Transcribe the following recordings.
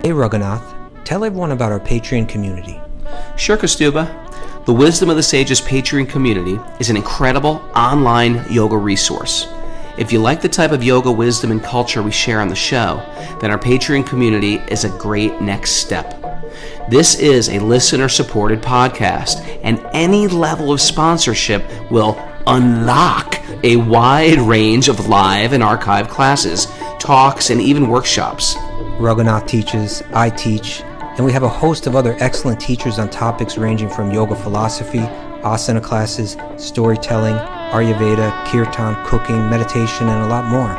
Hey Raghunath, tell everyone about our Patreon community. Sure, Kastuba. The Wisdom of the Sages Patreon community is an incredible online yoga resource. If you like the type of yoga wisdom and culture we share on the show, then our Patreon community is a great next step. This is a listener-supported podcast, and any level of sponsorship will unlock a wide range of live and archived classes, talks, and even workshops. Raghunath teaches, I teach, and we have a host of other excellent teachers on topics ranging from yoga philosophy, asana classes, storytelling, Ayurveda, kirtan, cooking, meditation, and a lot more.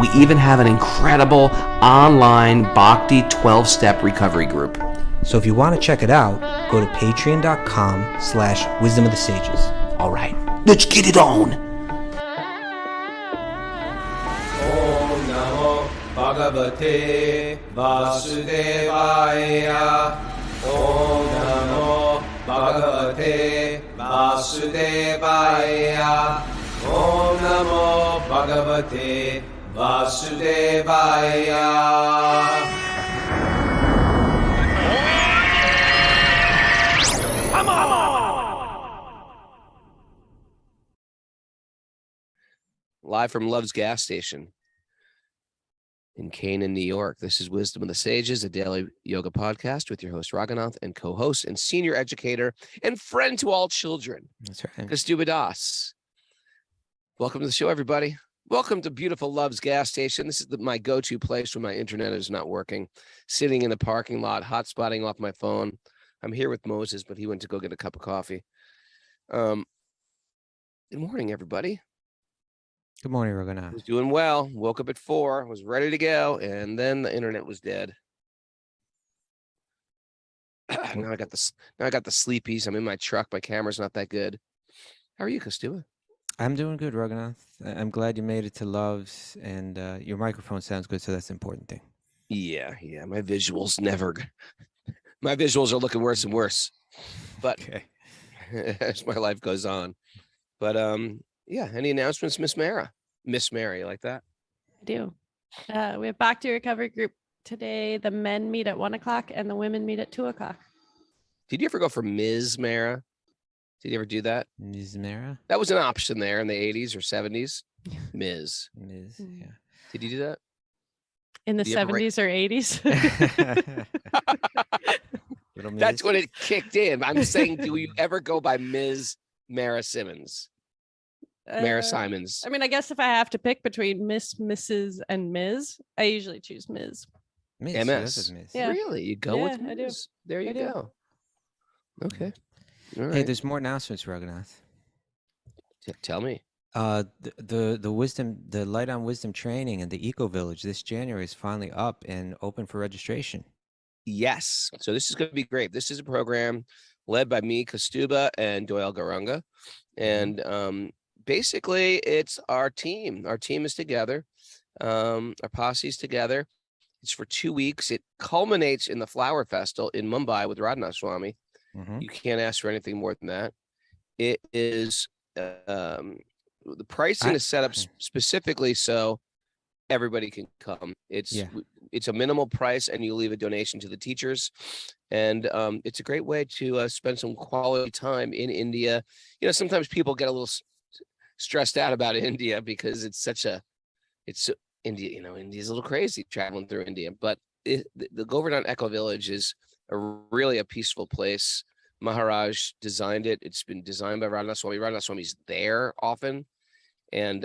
We even have an incredible online Bhakti 12-step recovery group. So if you want to check it out, go to patreon.com/wisdom of the sages. All right, let's get it on. Om Namo Bhagavate Vasudevaya. Om Namo Bhagavate Vasudevaya. Om Namo Bhagavate Vasudevaya. Live from Love's gas station in Canaan, New York. This is Wisdom of the Sages, a daily yoga podcast with your host Raghunath and co-host and senior educator and friend to all children, That's right. Kastuba Das. Welcome to the show, everybody. Welcome to beautiful Love's gas station. This is my go-to place when my internet is not working. Sitting in the parking lot, hotspotting off my phone. I'm here with Moses, but he went to go get a cup of coffee. Good morning, everybody. Good morning, I Raghunath. was doing well. Woke up at 4, was ready to go, and then the internet was dead. Now I got the sleepies. I'm in my truck. My camera's not that good. How are you, Kastuba? I'm doing good, Raghunath. I'm glad you made it to Love's, and your microphone sounds good, so that's the important thing. Yeah. My visuals my visuals are looking worse and worse. But Okay. as my life goes on. But yeah, any announcements, Miss Mary, you like that? I do. We have Bhakti recovery group today. The men meet at 1:00 and the women meet at 2:00. Did you ever go for Ms. Mara? Did you ever do that? Ms. Mara? That was an option there in the 80s or 70s. Ms. Ms. Yeah. Did you do that? In the Do you ever 70s or 80s? Little That's Ms. when it kicked in. I'm saying, do you ever go by Ms. Mara Simmons? Mara Simons. I mean, I guess if I have to pick between Miss, Mrs., and Ms., I usually choose Ms. Ms. MS. Yes, it's Ms. Yeah. Really? You go with Yeah, I do. Ms. There you I do. go. Okay. All Hey, right. there's more announcements, Raghunath. Tell me. The wisdom, the Light on Wisdom training and the Eco Village this January is finally up and open for registration. Yes. So this is going to be great. This is a program led by me, Kastuba, and Doyle Garunga. And basically, it's our team. Our team is together. Our posse is together. It's for 2 weeks. It culminates in the Flower Festival in Mumbai with Radhanath Swami. Mhm. You can't ask for anything more than that. It is the pricing is set up specifically so everybody can come. It's a minimal price, and you leave a donation to the teachers. And it's a great way to spend some quality time in India. You know, sometimes people get a little stressed out about India because it's India. You know, India's a little crazy traveling through India, but the Govardhan Eco Village is really a peaceful place. Maharaj designed it. It's been designed by Radhanath Swami. Radhanath Swami's there often, and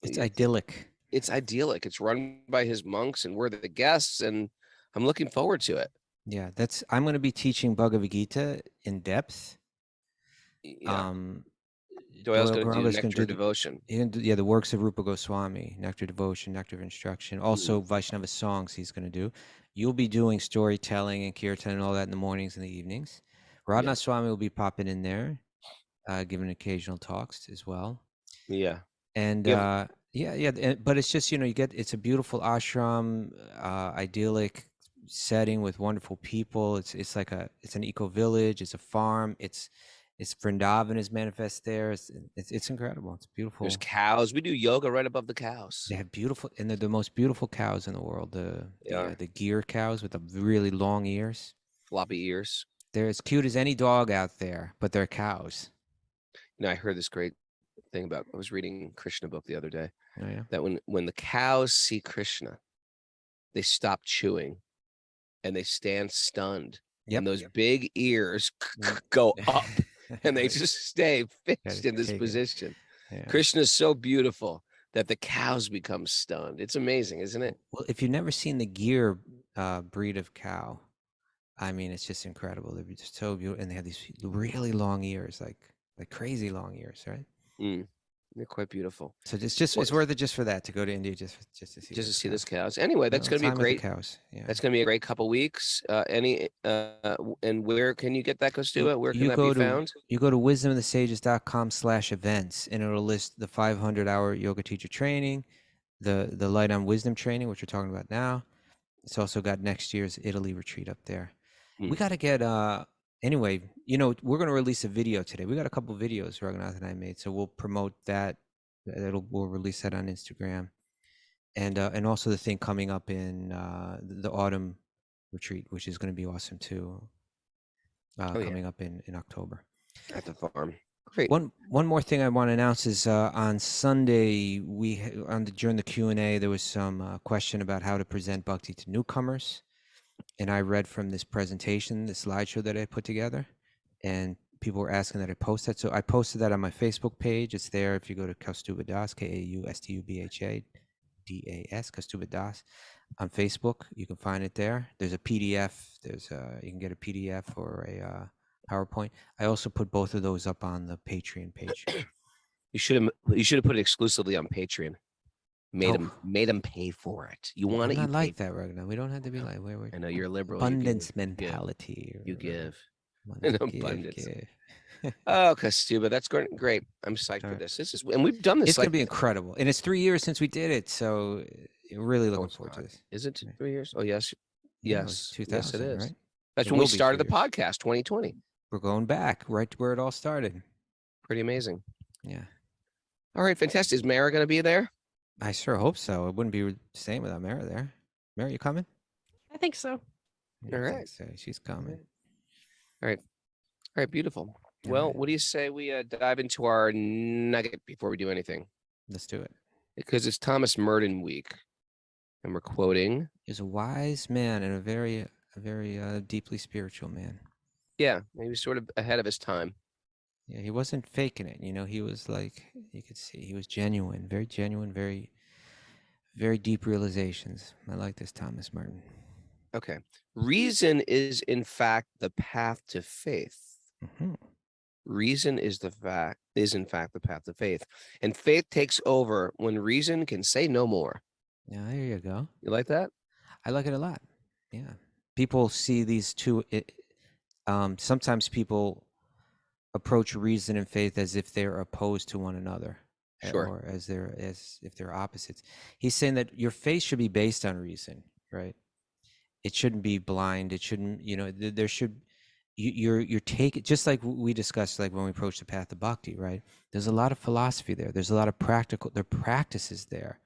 It's idyllic. It's idyllic. It's run by his monks, and we're the guests, and I'm looking forward to it. Yeah, I'm going to be teaching Bhagavad Gita in depth. Yeah. Doyle's going to do Garunga's gonna Nectar do Devotion. the works of Rupa Goswami, Nectar Devotion, Nectar of Instruction. Also, Vaishnava songs he's going to do. You'll be doing storytelling and kirtan and all that in the mornings and the evenings. Radhanath Swami will be popping in there, giving occasional talks as well. Yeah. And but it's just, it's a beautiful ashram, idyllic setting with wonderful people. It's an eco village. It's a farm. It's It's Vrindavan is manifest there. It's incredible. It's beautiful. There's cows. We do yoga right above the cows. They have beautiful, and they're the most beautiful cows in the world. The gear cows with the really long ears, floppy ears. They're as cute as any dog out there, but they're cows. You know, I heard this great thing about. I was reading Krishna book the other day. Oh, yeah? That when the cows see Krishna, they stop chewing, and they stand stunned. Yep. And those big ears go up. And they just stay fixed in this position. Yeah. Krishna is so beautiful that the cows become stunned. It's amazing, isn't it? Well, if you've never seen the gear breed of cow, I mean, it's just incredible. They're just so beautiful, and they have these really long ears, like crazy long ears, right? They're quite beautiful. So it's worth it just for that, to go to India just to see those cows. Anyway, that's going to be a great cows. Yeah. That's going to be a great couple weeks. And where can you get that, Kostuba? Where can that be found? You go to wisdomofthesages.com/events, and it'll list the 500-hour yoga teacher training, the Light on Wisdom training, which we're talking about now. It's also got next year's Italy retreat up there. We got to get anyway, we're going to release a video today. We got a couple videos Raghunath and I made, so we'll promote that. We'll release that on Instagram, and also the thing coming up in the autumn retreat, which is going to be awesome too. Coming up in October at the farm. Great. One more thing I want to announce is on Sunday during the Q&A there was some question about how to present Bhakti to newcomers. And I read from this presentation, this slideshow that I put together, and people were asking that I post that. So I posted that on my Facebook page. It's there if you go to Kaustubha Das, Kaustubha Das, Kaustubha Das, on Facebook. You can find it there. There's a PDF. You can get a PDF or a PowerPoint. I also put both of those up on the Patreon page. You should have put it exclusively on Patreon. Made them pay for it. You want it? I like that, Ragnar. We don't have to be like where. I know you're liberal. Abundance mentality. You give. Abundance. Oh, Kostuba, that's great. I'm psyched for this. And we've done this. It's gonna be incredible, and it's 3 years since we did it, so really looking forward to this. Is it 3 years? Oh yes, yes, 2000, yes, it is. Right? That's when we started the podcast, 2020. We're going back right to where it all started. Pretty amazing. Yeah. All right, fantastic. Is Mara going to be there? I sure hope so. It wouldn't be the same without Mara there. Mara, you coming? I think so. All right. So she's coming. All right. Beautiful. Well, what do you say we dive into our nugget before we do anything? Let's do it. Because it's Thomas Merton week, and we're quoting. He's a wise man and a very deeply spiritual man. Yeah, he was sort of ahead of his time. Yeah, he wasn't faking it. He was like, you could see he was genuine, very, very deep realizations. I like this Thomas Merton. Okay. Reason is in fact the path to faith. Mm-hmm. Reason is in fact the path to faith. And faith takes over when reason can say no more. Yeah, there you go. You like that? I like it a lot. Yeah. People see these two. Sometimes people approach reason and faith as if they're opposed to one another. Sure. Or as if they're opposites. He's saying that your faith should be based on reason, right? It shouldn't be blind. It shouldn't, there should, you're taking, just like we discussed, like when we approach the path of Bhakti, right? There's a lot of philosophy there. There's a lot of practices there.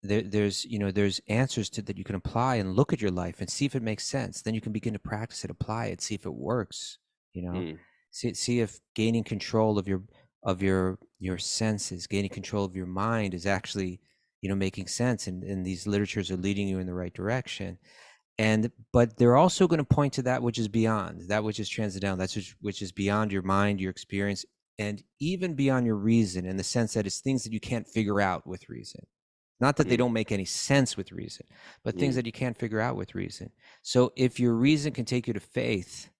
There's answers to that you can apply and look at your life and see if it makes sense. Then you can begin to practice it, apply it, see if it works, See if gaining control of your senses, gaining control of your mind is actually, making sense, and these literatures are leading you in the right direction. But they're also going to point to that which is beyond, that which is transcendental, which is beyond your mind, your experience, and even beyond your reason, in the sense that it's things that you can't figure out with reason. Not that they don't make any sense with reason, but things that you can't figure out with reason. So if your reason can take you to faith,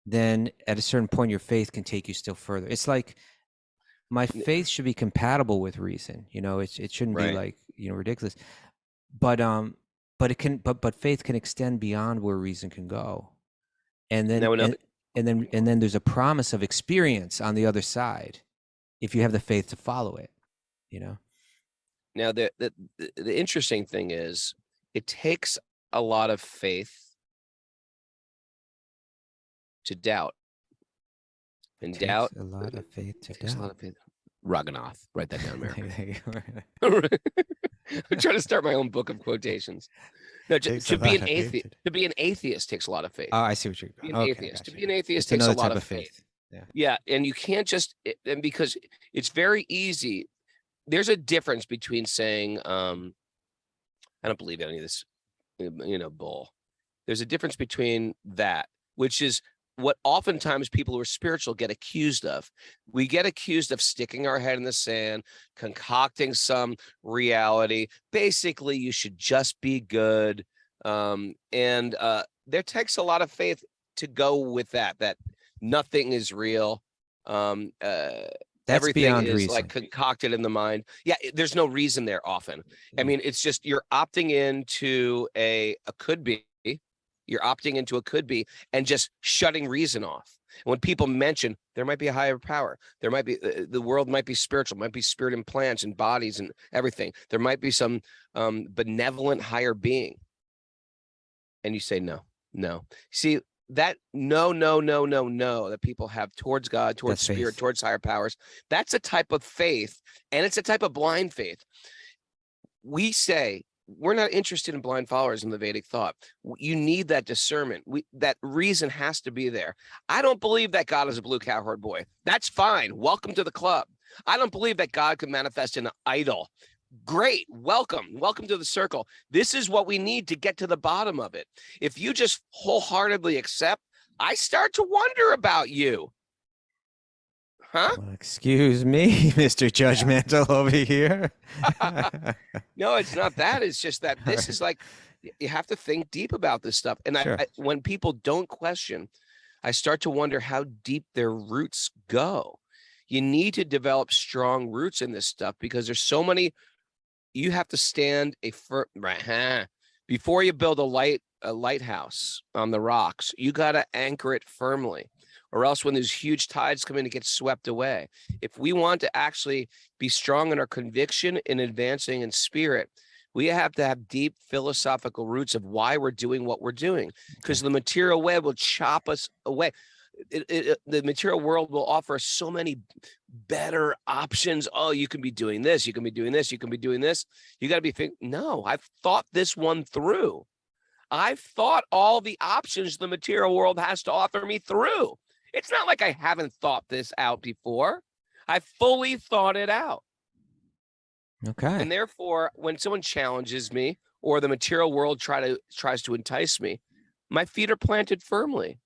then at a certain point, your faith can take you still further. It's like my faith should be compatible with reason. It shouldn't be like, ridiculous, but faith can extend beyond where reason can go. And then, and then there's a promise of experience on the other side, if you have the faith to follow it, Now, the interesting thing is, it takes a lot of faith to doubt. In Takes doubt, a lot of faith to takes a lot doubt. of faith. Raghunath, write that down, Mary. There you go. I'm trying to start my own book of quotations. No, Takes to a be lot an of faith atheist, to- to be an atheist takes a lot of faith. Oh, I see what you're Be going. an Okay, atheist. To gotcha. be an atheist It's takes a another lot type of faith. Yeah. Yeah, and you can't just and because it's very easy. There's a difference between saying, I don't believe any of this, bull. There's a difference between that, which is what oftentimes people who are spiritual get accused of. We get accused of sticking our head in the sand, concocting some reality. Basically, you should just be good. And there takes a lot of faith to go with that nothing is real. That's Everything beyond is reason. like concocted in the mind. Yeah, there's no reason there often. I mean, it's just you're opting into a could be. You're opting into a could be and just shutting reason off. When people mention there might be a higher power, there might be the world might be spiritual, might be spirit and plants and bodies and everything. There might be some benevolent higher being. And you say no. See that no that people have towards God, towards That's spirit, faith. towards higher powers. That's a type of faith, and it's a type of blind faith. We say we're not interested in blind followers in the Vedic thought. You need that discernment. That reason has to be there. I don't believe that God is a blue cowherd boy. That's fine. Welcome to the club. I don't believe that God could manifest in an idol. Great. Welcome to the circle. This is what we need to get to the bottom of it. If you just wholeheartedly accept, I start to wonder about you. Huh? Well, excuse me, Mr. Judgmental over here. No, it's not that. It's just that this is like, you have to think deep about this stuff. And Sure. when people don't question, I start to wonder how deep their roots go. You need to develop strong roots in this stuff because there's so many. You have to stand before you build a lighthouse on the rocks. You got to anchor it firmly, or else when there's huge tides come in, it gets swept away. If we want to actually be strong in our conviction in advancing in spirit, we have to have deep philosophical roots of why we're doing what we're doing, because the material web will chop us away. The material world will offer us so many better options. Oh, you can be doing this. You can be doing this. You can be doing this. You got to be thinking, no, I've thought this one through. I've thought all the options the material world has to offer me through. It's not like I haven't thought this out before. I fully thought it out. Okay. And therefore, when someone challenges me or the material world tries to entice me, my feet are planted firmly.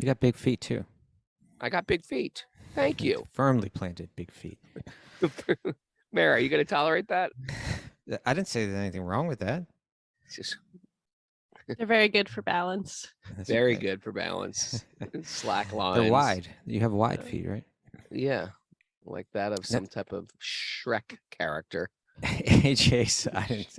You got big feet too. I got big feet. Thank you. Firmly planted big feet. Mary, are you going to tolerate that? I didn't say there's anything wrong with that. It's just They're very good for balance. That's very okay. good for balance. Slack lines. They're wide. You have wide feet, right? Yeah. Like that of some type of Shrek character. AJ,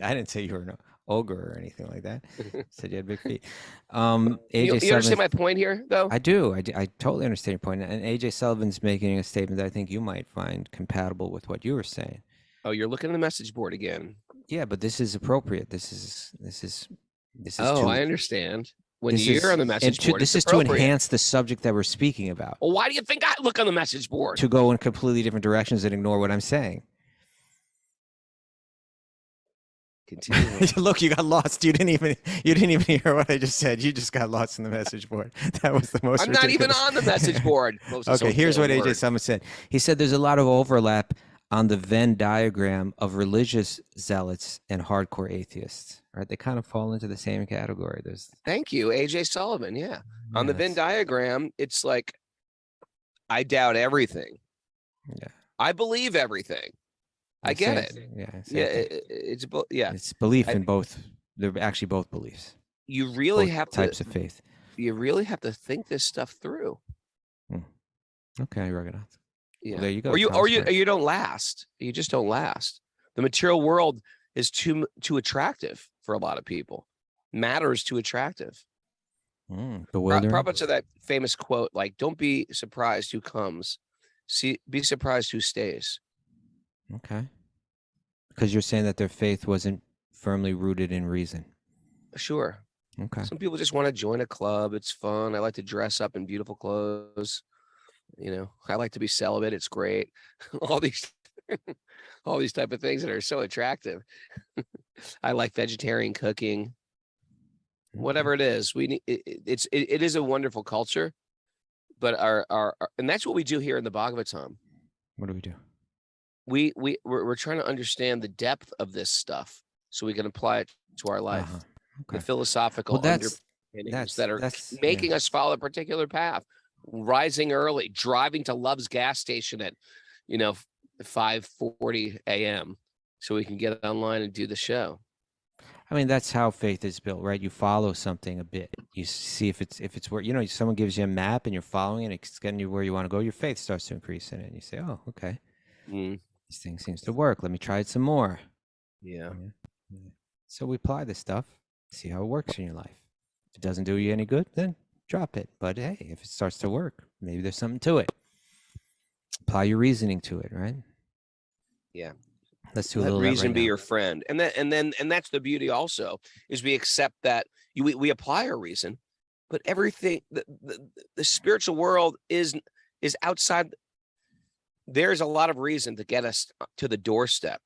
I didn't say you were an ogre or anything like that. Said you had big feet. AJ You understand my point here, though? I do. I totally understand your point. And AJ Sullivan's making a statement that I think you might find compatible with what you were saying. Oh, you're looking at the message board again. Yeah, but this is appropriate. This is. Oh, I understand. When you're on the message board, this is to enhance the subject that we're speaking about. Well, why do you think I look on the message board? To go in completely different directions and ignore what I'm saying. Continue. Look, you got lost. You didn't even hear what I just said. You just got lost in the message board. That was the most. I'm not even ridiculous. on the message board. Okay, here's what AJ Sullivan said. He said there's a lot of overlap on the Venn diagram of religious zealots and hardcore atheists. Right? They kind of fall into the same category. Thank you, AJ Sullivan. Yeah. On the Venn diagram, it's like I doubt everything. Yeah. I believe everything. I get it. It's both. Yeah, it's belief in both. They're actually both beliefs. You really both have types of faith. You really have to think this stuff through. Okay, Raghunath. Yeah, well, there you go. Or you don't last. You just don't last. The material world is too attractive for a lot of people. Matter is too attractive. Bewildering. Prabhupada said that famous quote, like, "Don't be surprised who comes. Be surprised who stays." Okay. Because you're saying that their faith wasn't firmly rooted in reason. Sure. Okay. Some people just want to join a club. It's fun. I like to dress up in beautiful clothes. You know, I like to be celibate. It's great. All these, all these type of things that are so attractive. I like vegetarian cooking. Whatever it is, we need. It is a wonderful culture, but our and that's what we do here in the Bhagavatam. What do we do? We're trying to understand the depth of this stuff so we can apply it to our life. Okay. The philosophical underpinnings that are making us follow a particular path. Rising early, driving to Love's gas station at, 5:40 a.m. so we can get online and do the show. I mean, that's how faith is built, right? You follow something a bit. You see if it's where, someone gives you a map and you're following it, it's getting you where you want to go. Your faith starts to increase in it. And you say, oh, okay. This thing seems to work. Let me try it some more. Yeah. So we apply this stuff, see how it works in your life. If it doesn't do you any good, then drop it. But hey, if it starts to work, maybe there's something to it. Apply your reasoning to it, right? Yeah. Let's do a Let little reason right be now. your friend. And that's the beauty also, is we accept that we apply our reason, but everything, the spiritual world is outside. There's a lot of reason to get us to the doorstep,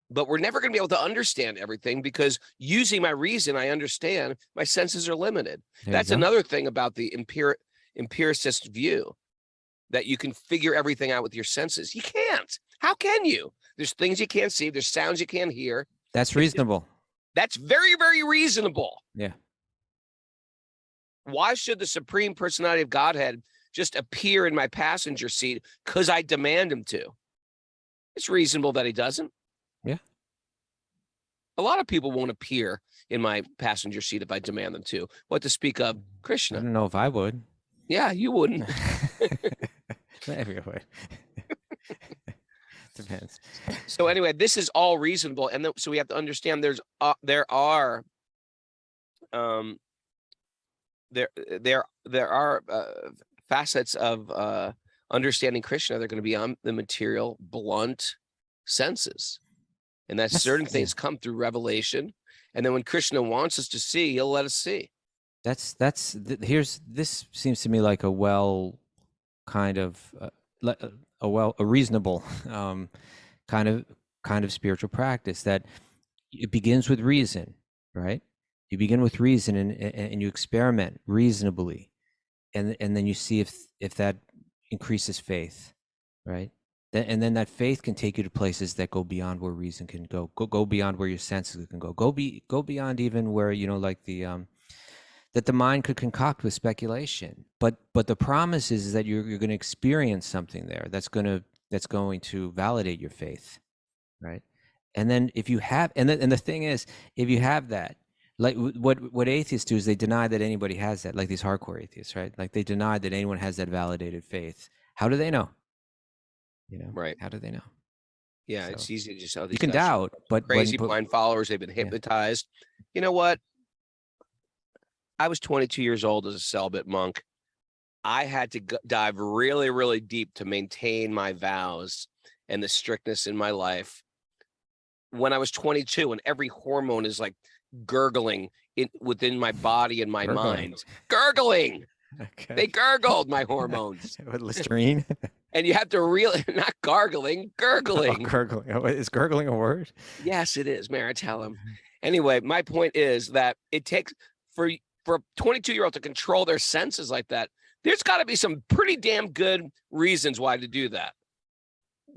but we're never going to be able to understand everything because using my reason, I understand my senses are limited. That's another thing about the empiricist view, that you can figure everything out with your senses. You can't. How can you? There's things you can't see. There's sounds you can't hear. That's reasonable. That's very, very reasonable. Yeah. Why should the Supreme Personality of Godhead just appear in my passenger seat because I demand him to? It's reasonable that he doesn't. Yeah. A lot of people won't appear in my passenger seat if I demand them to. What to speak of Krishna? I don't know if I would. Yeah, you wouldn't. Maybe I would. Depends. So anyway, this is all reasonable, and so we have to understand there are facets of understanding Krishna. They're going to be on the material, blunt senses, and that certain things come through revelation. And then when Krishna wants us to see, he'll let us see. This seems to me like a reasonable kind of spiritual practice, that it begins with reason, right? You begin with reason and you experiment reasonably, and then you see if that increases faith, right? And then that faith can take you to places that go beyond where reason can go beyond where your senses can go beyond even where like that the mind could concoct with speculation. But the promise is that you're going to experience something there that's going to validate your faith, right? And then if you have, and the thing is, if you have that, like what atheists do is they deny that anybody has that, like these hardcore atheists, right? Like they deny that anyone has that validated faith. How do they know? Right? How do they know? Yeah, so it's easy to just you can doubt, but crazy blind followers, they've been hypnotized. You know what? I was 22 years old as a celibate monk. I had to dive really, really deep to maintain my vows and the strictness in my life. When I was 22, and every hormone is like gurgling within my body and my mind. Gurgling. Okay. They gurgled my hormones. With Listerine? And you have to really, not gargling, gurgling. Oh, gurgling. Oh, is gurgling a word? Yes, it is, Mayor. I tell him. Anyway, my point is that it takes, for a 22-year-old to control their senses like that, there's got to be some pretty damn good reasons why to do that.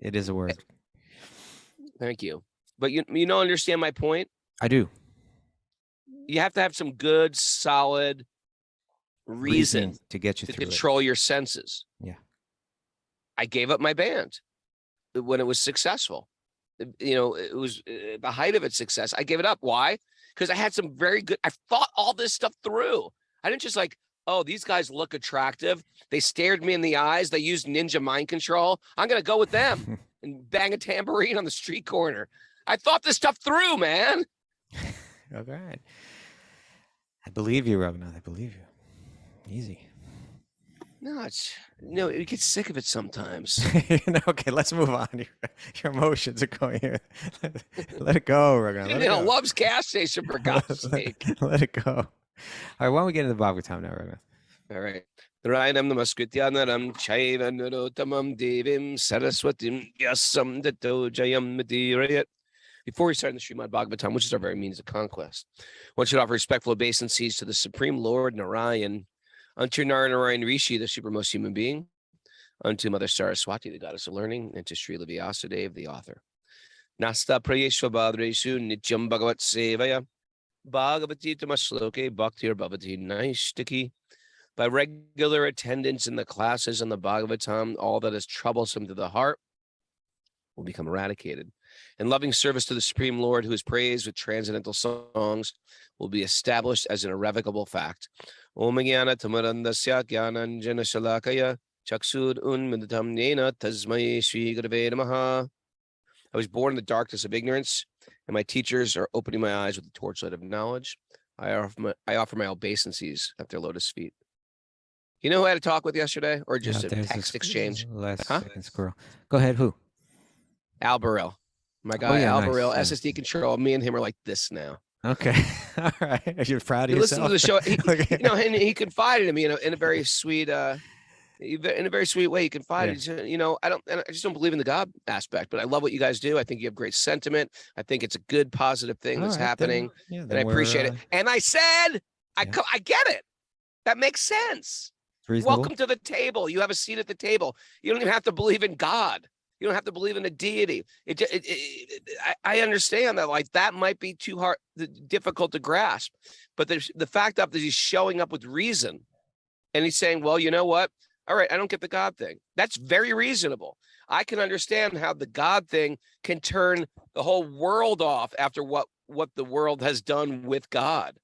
It is a word. Thank you. But you don't understand my point? I do. You have to have some good, solid reason to get you to through control your senses. Yeah. I gave up my band when it was successful. It was the height of its success. I gave it up. Why? Because I had some very good, I thought all this stuff through. I didn't just like, oh, these guys look attractive. They stared me in the eyes. They used ninja mind control. I'm going to go with them and bang a tambourine on the street corner. I thought this stuff through, man. All right. I believe you, Raghunath. I believe you. Easy. No, you get sick of it sometimes. Okay, let's move on. Your emotions are going here. Let it go, Raghunath. Love's gas station, for God's sake. Let it go. All right, why don't we get into the Bhagavatam now, Raghunath? All right. Narayanam namaskritya naram chaiva narottamam devim saraswatim yasam dato jayam madirayat. Before we start in the Srimad Bhagavatam, which is our very means of conquest, one should offer respectful obeisances to the Supreme Lord Narayan, unto Narayan Rishi, the supermost human being, unto Mother Saraswati, the goddess of learning, and to Srila Vyasadeva, the author. Nasta prayeshva badreshu nityam bhagavat sevaya bhagavati tamasloke bhakti or bhavati naishtiki. By regular attendance in the classes and the Bhagavatam, all that is troublesome to the heart will become eradicated. And loving service to the Supreme Lord, who is praised with transcendental songs, will be established as an irrevocable fact. Om Jnana Tamarandasya Jnananjana Shalakaya Chaksud Unmidtam Nena Tasmai Shri Gurave Namaha. I was born in the darkness of ignorance, and my teachers are opening my eyes with the torchlight of knowledge. I offer my obeisances at their lotus feet. You know who I had to talk with yesterday, or just a text exchange? Last second squirrel. Go ahead. Who? Al Burrell. My guy, Al Burrell, SSD Control. Me and him are like this now. Okay. All right. Are you proud of yourself? Listen to the show. You know, and he confided in me in a very sweet, way. He confided. Yeah. You know, I just don't believe in the God aspect, but I love what you guys do. I think you have great sentiment. I think it's a good, positive thing that's happening, and I appreciate it. And I said, I get it. That makes sense. Reasonable. Welcome to the table. You have a seat at the table. You don't even have to believe in God. You don't have to believe in a deity. I understand that, like, that might be too hard, difficult to grasp. But there's the fact that he's showing up with reason, and he's saying, well, you know what? All right, I don't get the God thing. That's very reasonable. I can understand how the God thing can turn the whole world off after what the world has done with God.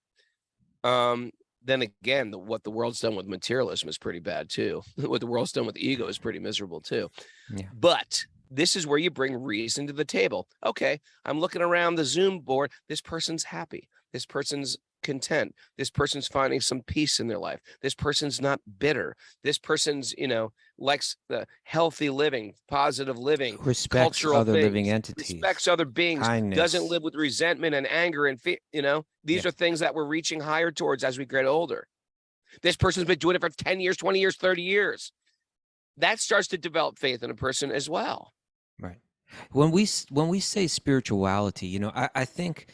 Then again, what the world's done with materialism is pretty bad too. What the world's done with ego is pretty miserable too. Yeah. But this is where you bring reason to the table. Okay, I'm looking around the Zoom board. This person's happy. This person's content. This person's finding some peace in their life. This person's not bitter. This person's, likes the healthy living, positive living, respects cultural other things, living entities, respects other beings, kindness. Doesn't live with resentment and anger and fear. These are things that we're reaching higher towards as we get older. This person's been doing it for 10 years, 20 years, 30 years. That starts to develop faith in a person as well. Right. When we say spirituality, I think,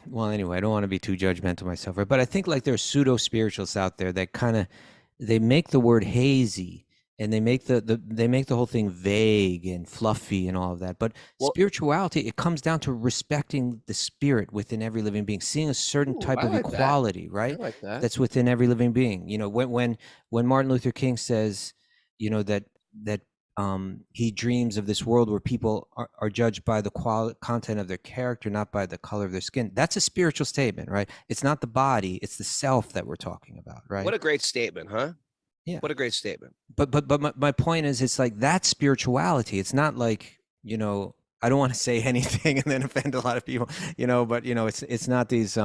well, anyway, I don't want to be too judgmental myself, right? But I think like there's pseudo spiritualists out there that they make the word hazy, and they make the whole thing vague and fluffy and all of that. But spirituality, it comes down to respecting the spirit within every living being, seeing a certain type of equality, right? I like that. That's within every living being. When Martin Luther King says, that he dreams of this world where people are judged by the content of their character, not by the color of their skin. That's a spiritual statement, right? It's not the body, it's the self that we're talking about, right? What a great statement, huh? Yeah. What a great statement. But my point is, it's like that's spirituality. It's not like, I don't want to say anything and then offend a lot of people, but it's not these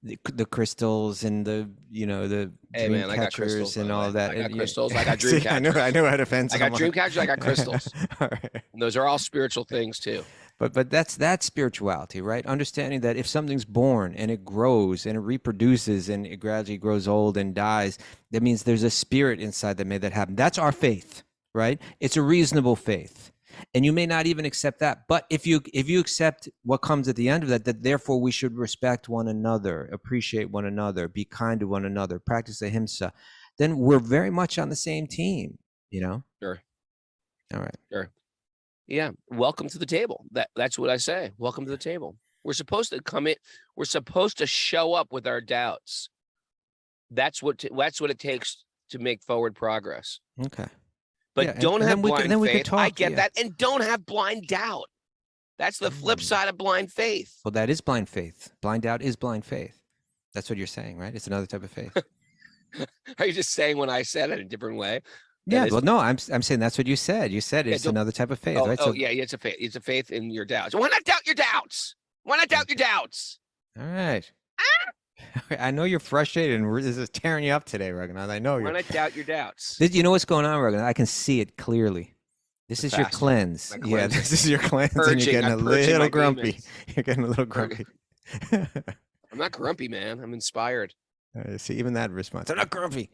the crystals and the dream catchers and all of that. I got crystals. I got dream catchers. I know how to offend someone. I got dream catchers. I got crystals. All right. And those are all spiritual things too. But that's spirituality, right? Understanding that if something's born and it grows and it reproduces and it gradually grows old and dies, that means there's a spirit inside that made that happen. That's our faith, right? It's a reasonable faith. And you may not even accept that. But if you accept what comes at the end of that therefore we should respect one another, appreciate one another, be kind to one another, practice ahimsa, then we're very much on the same team, Sure. All right. Sure. Yeah. Welcome to the table. That's what I say. Welcome to the table. We're supposed to come in. We're supposed to show up with our doubts. That's what it takes to make forward progress. Okay. But don't have blind faith. I get that. And don't have blind doubt. That's the flip side of blind faith. Well, that is blind faith. Blind doubt is blind faith. That's what you're saying, right? It's another type of faith. Are you just saying when I said it a different way? Yeah, well, no, I'm saying that's what you said. You said it's another type of faith, right? Yeah, it's a faith. It's a faith in your doubts. Why not doubt your doubts? Why not doubt your doubts? All right. I know you're frustrated and this is tearing you up today, Raghunath. I know you're. Why not doubt your doubts? You know what's going on, Raghunath? I can see it clearly. This is your cleanse. Yeah, this is your cleanse, and you're getting a little grumpy. You're getting a little grumpy. I'm not grumpy, man. I'm inspired. See, even that response. I'm not grumpy.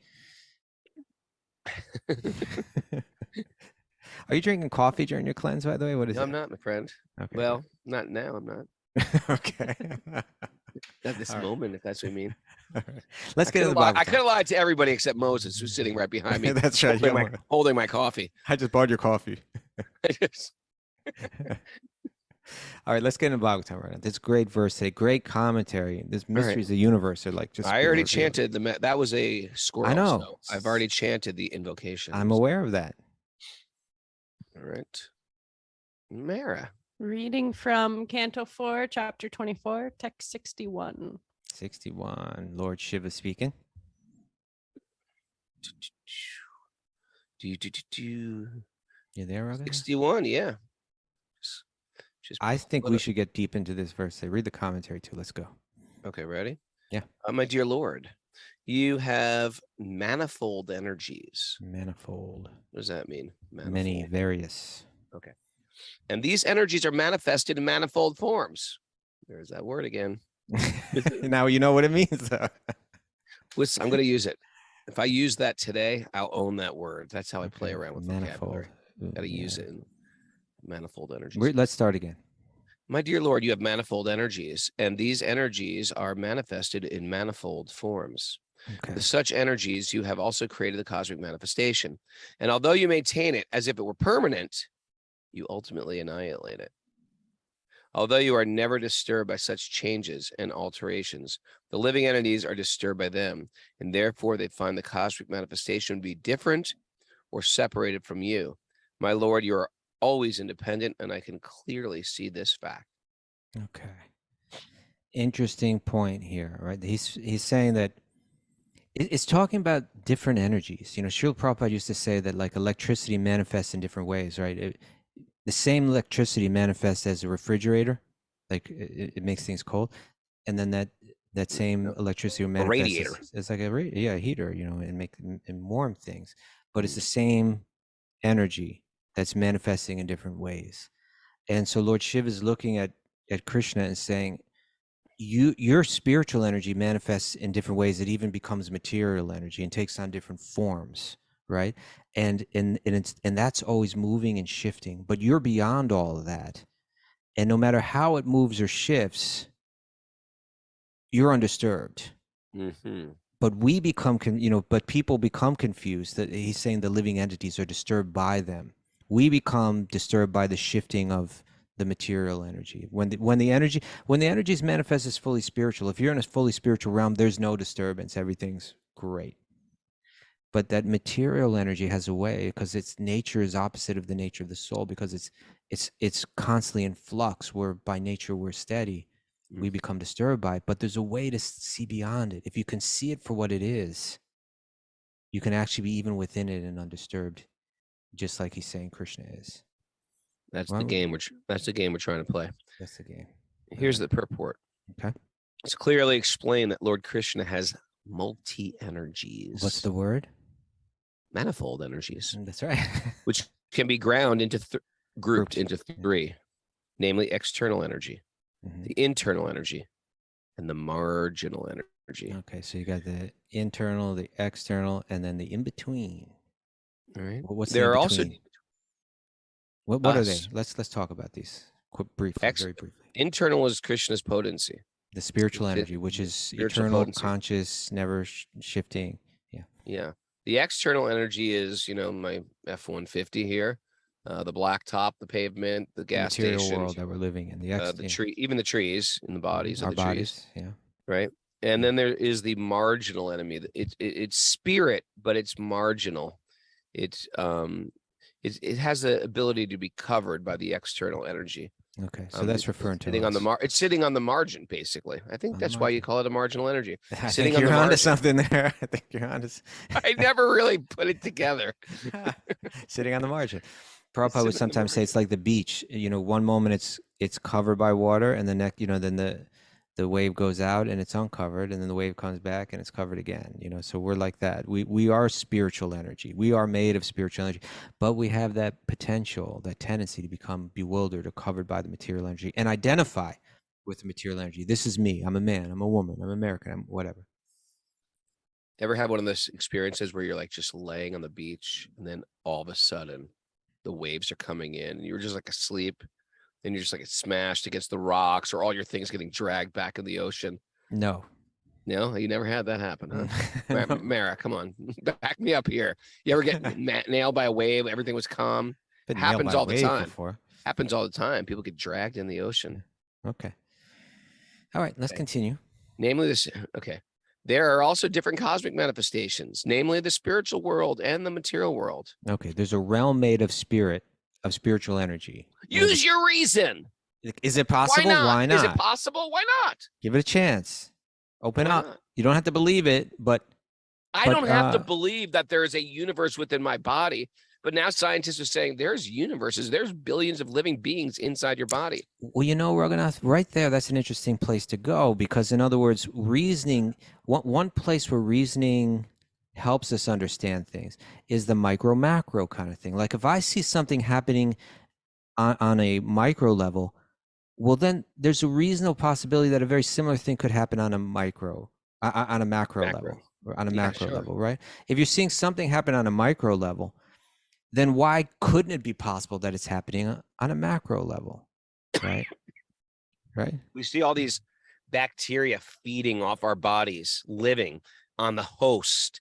Are you drinking coffee during your cleanse, by the way? What is No, it? I'm not, my friend. Okay. Well, not now. I'm not. Okay. At this All right. moment, if that's what you mean. All right. Let's get into the I Bhagavatam. could have lied to everybody except Moses, who's sitting right behind me. That's right. Holding my coffee. I just bought your coffee. All right, let's get into Bhagavatam right now. This great verse today, great commentary. This mysteries of the universe are like just. I already chanted that was a squirrel. I know. So I've already chanted the invocation. I'm aware of that. All right. Mara. Reading from Canto 4, Chapter 24, Text 61. 61. Lord Shiva speaking. You there, Raghu? 61, yeah. I think we should get deep into this verse. Read the commentary too. Let's go. Okay, ready? Yeah. My dear Lord, you have manifold energies. Manifold. What does that mean? Manifold. Many, various. Okay. And these energies are manifested in manifold forms. There's that word again. Now you know what it means. I'm going to use it. If I use that today, I'll own that word. That's how I play around with vocabulary. Got to use it in manifold energies. Let's start again. My dear Lord, you have manifold energies, and these energies are manifested in manifold forms. Okay. With such energies, you have also created the cosmic manifestation. And although you maintain it as if it were permanent, you ultimately annihilate it. Although you are never disturbed by such changes and alterations, the living entities are disturbed by them, and therefore they find the cosmic manifestation to be different or separated from you. My Lord, you are always independent, and I can clearly see this fact. Okay. Interesting point here, right? He's saying that it's talking about different energies. You know, Srila Prabhupada used to say that like electricity manifests in different ways, right? The same electricity manifests as a refrigerator, like it makes things cold, and then that same electricity manifests as like a heater, you know, and warm things. But it's the same energy that's manifesting in different ways. And so Lord Shiva is looking at Krishna and saying, your spiritual energy manifests in different ways. It even becomes material energy and takes on different forms, right? And that's always moving and shifting. But you're beyond all of that. And no matter how it moves or shifts, you're undisturbed. Mm-hmm. But we become, but people become confused. That he's saying the living entities are disturbed by them. We become disturbed by the shifting of the material energy. When the energy is manifest as fully spiritual, if you're in a fully spiritual realm, there's no disturbance. Everything's great. But that material energy has a way, because its nature is opposite of the nature of the soul, because it's constantly in flux, where by nature we're steady. We become disturbed by it. But there's a way to see beyond it. If you can see it for what it is, you can actually be even within it and undisturbed, just like he's saying Krishna is. That's the game we're trying to play. That's the game. Here's the purport. Okay. It's clearly explained that Lord Krishna has multi-energies. What's the word? Manifold energies. That's right. Which can be grouped into three, namely external energy, the internal energy, and the marginal energy. Okay, so you got the internal, the external, and then the in-between. All right. What's there the are also what are they? Let's talk about these briefly, very briefly. Internal is Krishna's potency. The spiritual energy, which is eternal, potency. Conscious, never shifting. Yeah. Yeah. The external energy is, my F-150 here, the blacktop, the pavement, the gas material station, world that we're living in, the tree, even the trees in the bodies of our the bodies. trees. Yeah. Right. And then there is the marginal enemy. It's spirit, but it's marginal. It has the ability to be covered by the external energy. Okay, so that's referring to it's sitting on the margin, basically. I think that's why you call it a marginal energy. I think you're onto something there. I think you're onto. I never really put it together. Sitting on the margin. Prabhupada would sometimes say it's like the beach. One moment it's covered by water, and the next, then the wave goes out and it's uncovered, and then the wave comes back and it's covered again. So we're like that. We are spiritual energy. We are made of spiritual energy, but we have that potential, that tendency to become bewildered or covered by the material energy and identify with the material energy. This is me. I'm a man. I'm a woman. I'm American. I'm whatever. Ever had one of those experiences where you're like just laying on the beach and then all of a sudden the waves are coming in and you're just like asleep and you're just like smashed against the rocks or all your things getting dragged back in the ocean? No. No, you never had that happen, huh? Mara, come on, back me up here. You ever get nailed by a wave? Everything was calm. Been Happens all the time. Before. Happens all the time. People get dragged in the ocean. Okay. All right, let's continue. Namely this. Okay. There are also different cosmic manifestations, namely the spiritual world and the material world. Okay, there's a realm made of spiritual energy. Use your reason. Is it possible? Why not? Is it possible? Why not? Give it a chance. Open up. You don't have to believe it, but I don't have to believe that there is a universe within my body. But now scientists are saying there's universes, there's billions of living beings inside your body. Well, Raghunath, right there, that's an interesting place to go because, in other words, reasoning, one place where reasoning helps us understand things is the micro-macro kind of thing. Like if I see something happening on a micro level, well, then there's a reasonable possibility that a very similar thing could happen on a macro level, or on a macro level, right? If you're seeing something happen on a micro level, then why couldn't it be possible that it's happening on a macro level, right? Right. We see all these bacteria feeding off our bodies, living on the host,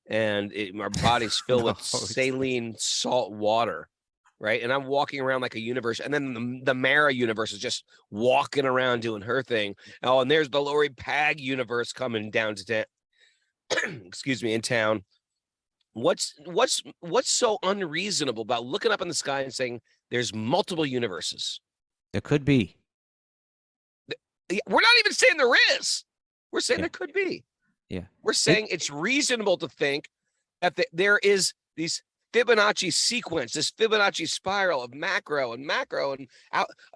and our body's filled with saline salt water, right? And I'm walking around like a universe, and then the Mara universe is just walking around doing her thing. Oh, and there's the Lori Pag universe coming down to town. Excuse me, in town. What's so unreasonable about looking up in the sky and saying there's multiple universes? There could be. We're not even saying there is. We're saying there could be. Yeah. We're saying it's reasonable to think that there is these Fibonacci sequence, this Fibonacci spiral of macro and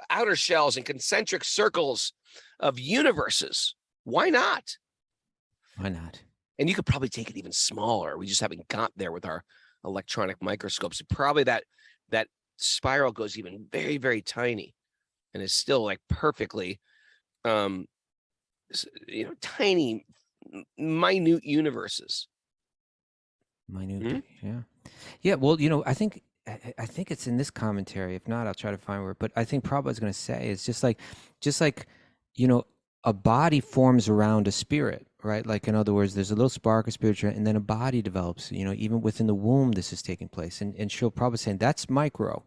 outer shells and concentric circles of universes. Why not? Why not? And you could probably take it even smaller. We just haven't got there with our electronic microscopes. Probably that spiral goes even very, very tiny and is still like perfectly, tiny, minute universes. Yeah. Well, I think it's in this commentary. If not, I'll try to find where. But I think Prabhupada's going to say it's just like, a body forms around a spirit, right? Like, in other words, there's a little spark of spiritual, and then a body develops, even within the womb, this is taking place. And Srila Prabhupada is saying that's micro.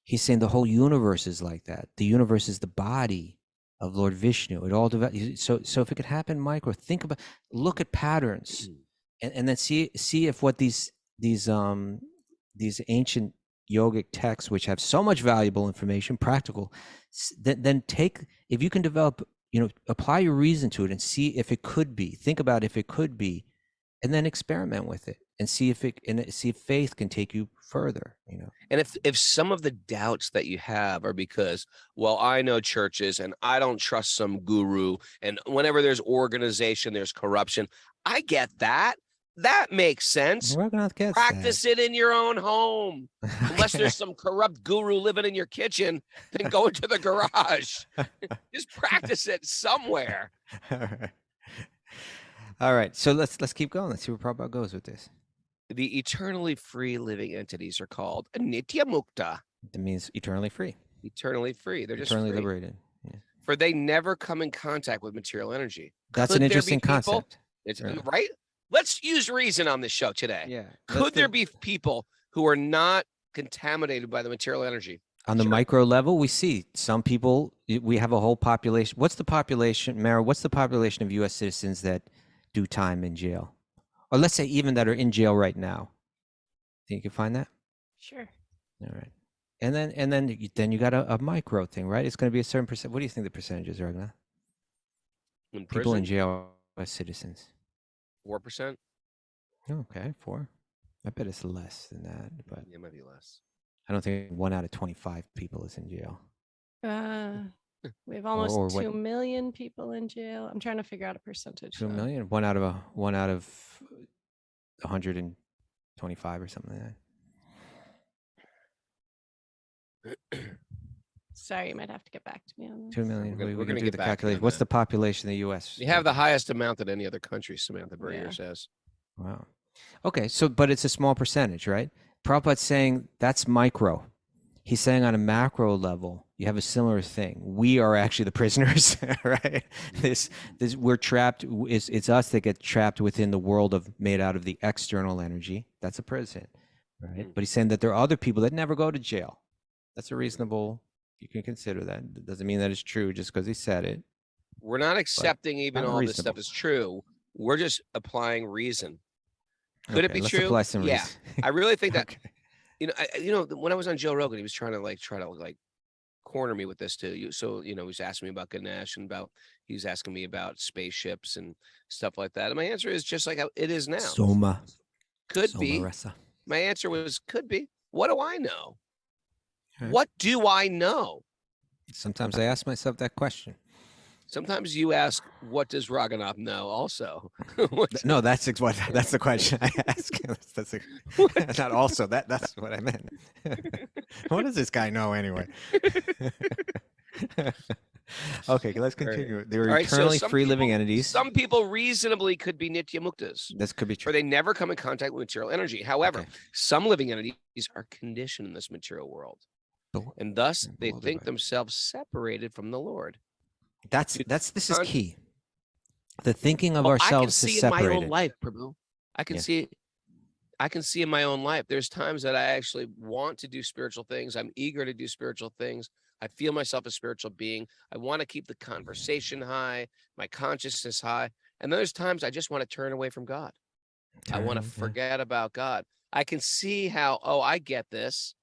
He's saying the whole universe is like that. The universe is the body of Lord Vishnu. It all develops. So if it could happen micro, look at patterns and then see if what these ancient yogic texts, which have so much valuable information, practical, then if you can develop, apply your reason to it and see if it could be, think about if it could be, and then experiment with it and see if faith can take you further, And if some of the doubts that you have are because, well, I know churches and I don't trust some guru, and whenever there's organization, there's corruption. I get that. That makes sense. Practice it in your own home. Unless there's some corrupt guru living in your kitchen, then go into the garage. Just practice it somewhere. All right. So let's keep going. Let's see where Prabhupada goes with this. The eternally free living entities are called Nitya Mukta. That means eternally free. Eternally free. They're eternally just liberated. Yeah. For they never come in contact with material energy. That's an interesting concept. Right? Let's use reason on this show today. Yeah. Could there be people who are not contaminated by the material energy? On the micro level, we see some people, we have a whole population. What's the population, Mara, what's the population of U.S. citizens that do time in jail? Or let's say even that are in jail right now. Think you can find that? Sure. All right. And then you got a micro thing, right? It's going to be a certain percent. What do you think the percentages are now? People in jail as citizens. 4%. Okay, 4. I bet it's less than that, but it might be less. I don't think 1 out of 25 people is in jail. We have almost 2 million people in jail. I'm trying to figure out a percentage. 2 million? 1 out of 125 or something like that. Sorry, you might have to get back to me on this. 2 million. We're We gonna can do get the back to you on calculation. What's that. the population of the U.S.? You have the highest amount than any other country, Samantha Berger Yeah. says. Wow. Okay, so but it's a small percentage, right? Prabhupada's saying that's micro. He's saying on a macro level, you have a similar thing. We are actually the prisoners, right? This we're trapped. It's us that get trapped within the world of made out of the external energy. That's a prison, right? But he's saying that there are other people that never go to jail. That's a reasonable. You can consider that. It doesn't mean that it's true just because he said it. We're not accepting even not all this reasonable. stuff is true. We're just applying reason. Could Okay, it be let's true? apply some Yeah, reason. I really think that. Okay. When I was on Joe Rogan, he was trying to corner me with this too. So, he was asking me about Ganesh and he was asking me about spaceships and stuff like that. And my answer is just like how it is now. Soma. Could Soma be. Rasa. My answer was could be. What do I know? Right. What do I know? Sometimes I ask myself that question. Sometimes you ask, what does Raghunath know also? No, that's the question I ask. That's not also that's what I meant. What does this guy know anyway? Okay, let's continue. They were eternally free living entities. Some people reasonably could be nitya muktas. This could be true. Or they never come in contact with material energy. However, some living entities are conditioned in this material world. And thus they think themselves separated from the Lord. This is key. The thinking of ourselves is separated. I can see in my own life, Prabhu. I can see in my own life. There's times that I actually want to do spiritual things. I'm eager to do spiritual things. I feel myself a spiritual being. I want to keep the conversation high, my consciousness high. And then there's times I just want to turn away from God. I want to forget about God. I can see how, I get this.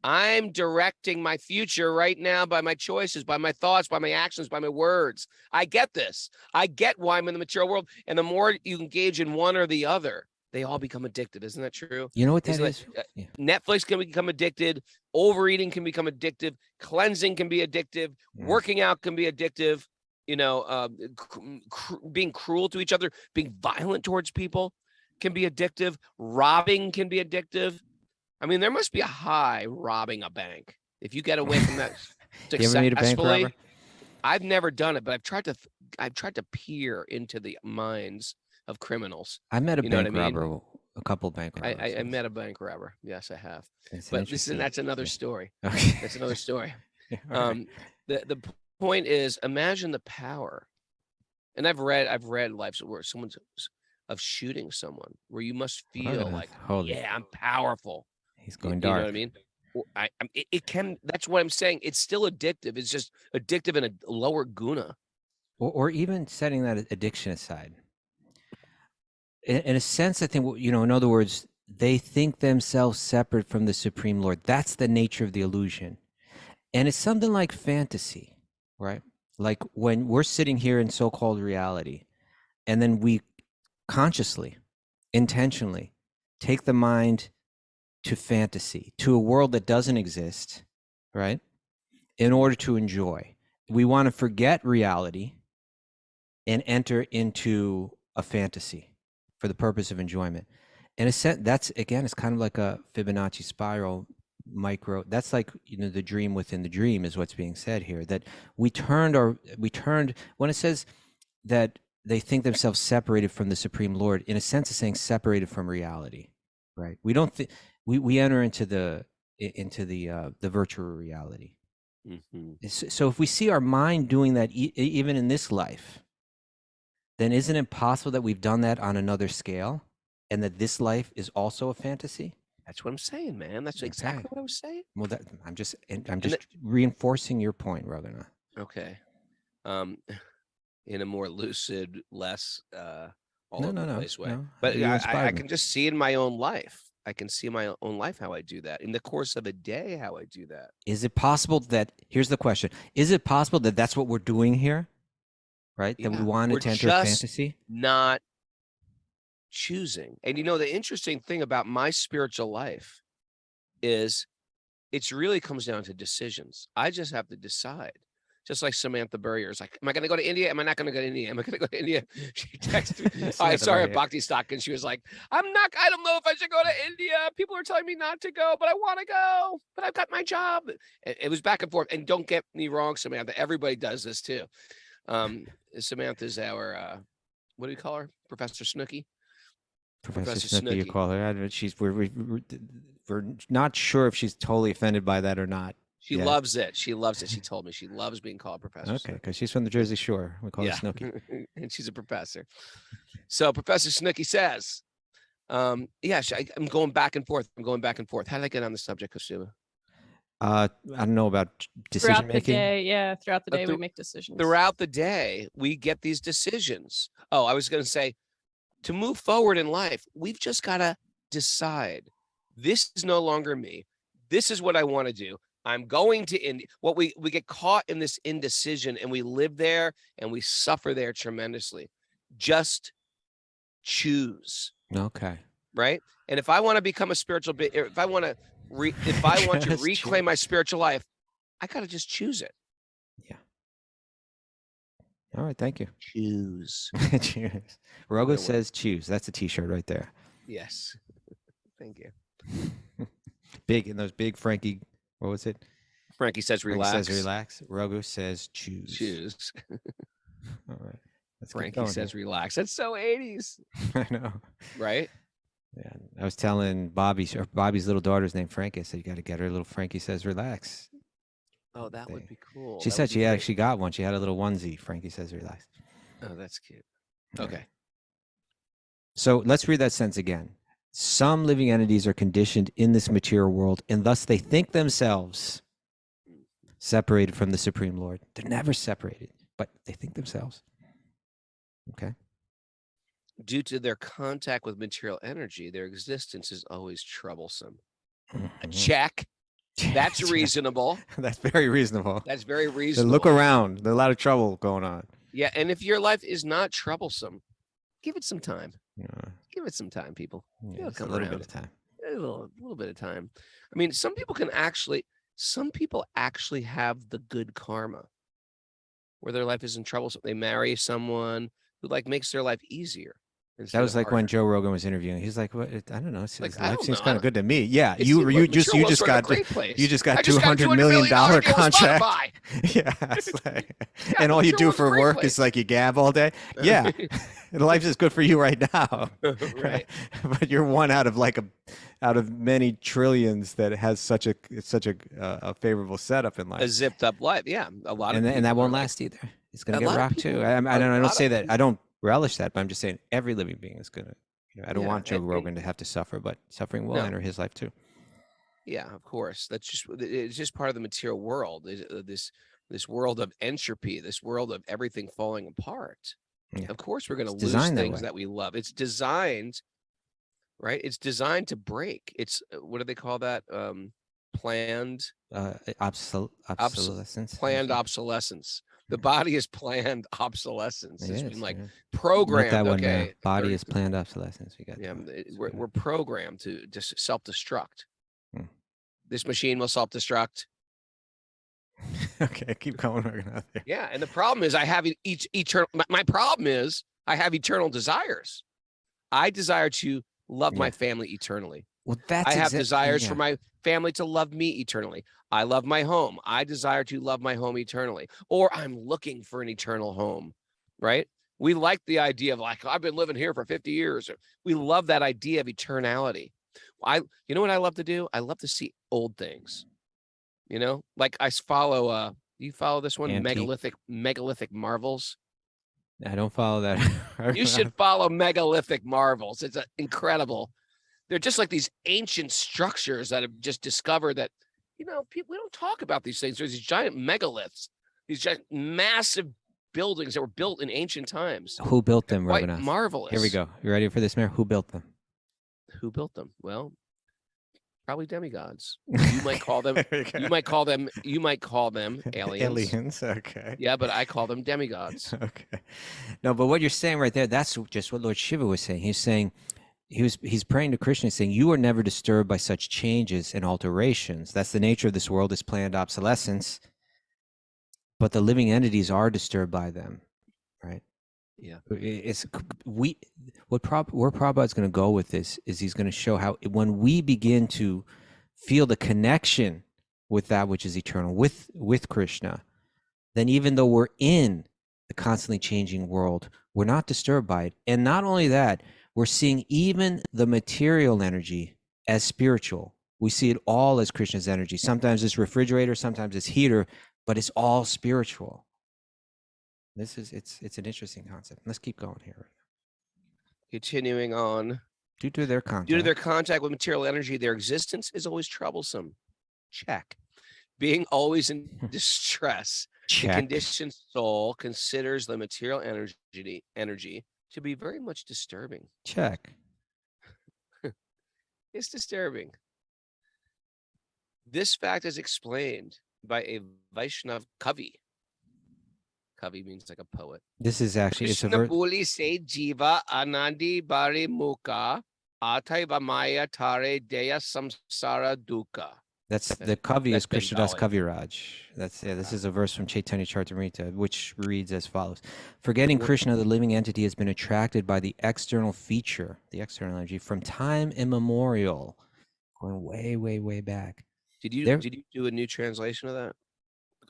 I'm directing my future right now by my choices, by my thoughts, by my actions, by my words. I get this. I get why I'm in the material world. And the more you engage in one or the other, they all become addictive. Isn't that true? You know what that is? Netflix can become addicted. Overeating can become addictive. Cleansing can be addictive. Working out can be addictive. Being cruel to each other, being violent towards people can be addictive. Robbing can be addictive. I mean, there must be a high robbing a bank. If you get away from that You ever meet a bank robber? I've never done it, but I've tried to peer into the minds of criminals. I met a bank robber, a couple bank robbers. I met a bank robber. Yes, I have. But that's another story. Okay. That's another story. Right. The point is, imagine the power. And I've read lives where someone's of shooting someone, where you must feel like, I'm powerful. He's going dark. You know what I mean? It can. That's what I'm saying. It's still addictive. It's just addictive in a lower guna. Or even setting that addiction aside. In a sense, I think, in other words, they think themselves separate from the Supreme Lord. That's the nature of the illusion. And it's something like fantasy, right? Like when we're sitting here in so-called reality, and then we consciously, intentionally take the mind to fantasy, to a world that doesn't exist, right? In order to enjoy. We want to forget reality and enter into a fantasy for the purpose of enjoyment. In a sense, that's, again, it's kind of like a Fibonacci spiral micro. That's like, the dream within the dream is what's being said here, that we turned, when it says that they think themselves separated from the Supreme Lord, in a sense, it's saying separated from reality, right? We don't think, we enter into the virtual reality. Mm-hmm. So if we see our mind doing that even in this life, then isn't it possible that we've done that on another scale, and that this life is also a fantasy? That's what I'm saying, man. That's exactly what I was saying. Well, I'm just reinforcing your point, Raghunath. Okay. In a more lucid, less all over the place way. No. But I can just see in my own life. I can see in my own life how I do that. In the course of a day, how I do that. Is it possible that, here's the question, is it possible that that's what we're doing here? Right? Yeah. That we wanted to enter a fantasy? Not choosing. And the interesting thing about my spiritual life is it really comes down to decisions. I just have to decide. just like Samantha Burrier is like, am I going to go to India? Am I not going to go to India? Am I going to go to India? She texted me. I saw her at Bhakti Stock, and she was like, I don't know if I should go to India. People are telling me not to go, but I want to go. But I've got my job. It was back and forth. And don't get me wrong, Samantha. Everybody does this too. Samantha's our, what do you call her? Professor Snooki? Professor Snooki, you call her. We're not sure if she's totally offended by that or not. She loves it. She loves it. She told me she loves being called Professor. Okay, because she's from the Jersey Shore. We call her Snooki. And she's a professor. So Professor Snooki says, I'm going back and forth. How did I get on the subject, Kasuba? I don't know about decision making. Throughout the day, we make decisions. Throughout the day, we get these decisions. Oh, I was going to say, to move forward in life, we've just got to decide. This is no longer me. This is what I want to do. I'm going to India. What we get caught in this indecision, and we live there and we suffer there tremendously. Just choose. Okay. Right. And if I want to become a spiritual, if I want to reclaim my spiritual life, I got to just choose it. Yeah. All right. Thank you. Choose. Choose. Raghu says choose. That's a t-shirt right there. Yes. Thank you. Big in those big Frankie. What was it? Frankie says relax. Frankie says relax. Raghu says choose. Choose. All right. Frankie says relax. That's so 80s. I know. Right? Yeah. I was telling Bobby's little daughter's named Frankie. I said, you got to get her little Frankie says relax. Oh, that would be cool. She said she actually got one. She had a little onesie. Frankie says relax. Oh, that's cute. Okay. So let's read that sentence again. Some living entities are conditioned in this material world, and thus they think themselves separated from the Supreme Lord. They're never separated, but they think themselves. Okay. Due to their contact with material energy, their existence is always troublesome. Mm-hmm. Check. That's reasonable. That's very reasonable. That's very reasonable. Look around. There's a lot of trouble going on. Yeah, and if your life is not troublesome, give it some time. Yeah. Give it some time, people. Yeah, a little bit of time. A little bit of time. I mean, some people actually have the good karma where their life isn't troublesome. They marry someone who makes their life easier. That was like when Joe Rogan was interviewing. He's like, "What? I don't know. Life seems kind of good to me." Yeah, you just got $200 million contract. Yeah, and all you do for work is you gab all day. Yeah, life is good for you right now. Right, but you're one out of many trillions that has such a favorable setup in life. A zipped up life. Yeah, a lot of and that won't last either. It's gonna get rocked too. I don't say that. I don't relish that, but I'm just saying every living being is gonna. I don't want Joe Rogan to have to suffer, but suffering will enter his life too. Yeah, of course. It's just part of the material world. This world of entropy, this world of everything falling apart. Yeah. Of course, we're going to lose things that we love. It's designed, right? It's designed to break. It's what do they call that? Planned obsolescence. Planned obsolescence. The body is planned obsolescence. It's been programmed. That one, okay, body is planned obsolescence. We got. Yeah, we're programmed to just self-destruct. This machine will self-destruct. Okay, keep going. Yeah, and the problem is I have eternal. My problem is I have eternal desires. I desire to love my family eternally. Well, I have desires for my family to love me eternally. I love my home. I desire to love my home eternally. Or I'm looking for an eternal home, right? We like the idea of I've been living here for 50 years. We love that idea of eternality. You know what I love to do? I love to see old things. I follow, you follow this one? Megalithic marvels. I don't follow that. You should follow megalithic marvels. It's incredible. They're just like these ancient structures that have just discovered that, people, we don't talk about these things. There's these giant megaliths, these giant massive buildings that were built in ancient times. Who built them, Quite Raghunath? marvelous. Here we go. You ready for this, Mayor? Who built them? Who built them? Well, probably demigods. You might call them. You might call them aliens. Aliens. Okay. Yeah, but I call them demigods. Okay. No, but what you're saying right there, that's just what Lord Shiva was saying. He's saying, he's praying to Krishna, saying, you are never disturbed by such changes and alterations. That's the nature of this world, is planned obsolescence. but the living entities are disturbed by them, right? Yeah. Where Prabhupada's going to go with this is he's going to show how when we begin to feel the connection with that which is eternal, with Krishna, then even though we're in the constantly changing world, we're not disturbed by it. And not only that, we're seeing even the material energy as spiritual. We see it all as Krishna's energy. Sometimes it's refrigerator, sometimes it's heater, but it's all spiritual. It's an interesting concept. Let's keep going here. Continuing on. Due to their contact with material energy, their existence is always troublesome. Check. Being always in distress. Check. The conditioned soul considers the material energy to be very much disturbing. Check. It's disturbing. This fact is explained by a Vaishnav Kavi. Kavi means like a poet. This is actually, it's a verse. Boli se jiva anandi bari mukha atai vamaya tare deya samsara dukkha. That's the Kavi is Krishnadas Kaviraj. This is a verse from Chaitanya Charitamrita, which reads as follows. Forgetting Krishna, the living entity has been attracted by the external feature, the external energy, from time immemorial, going way, way, way back. Did you do a new translation of that?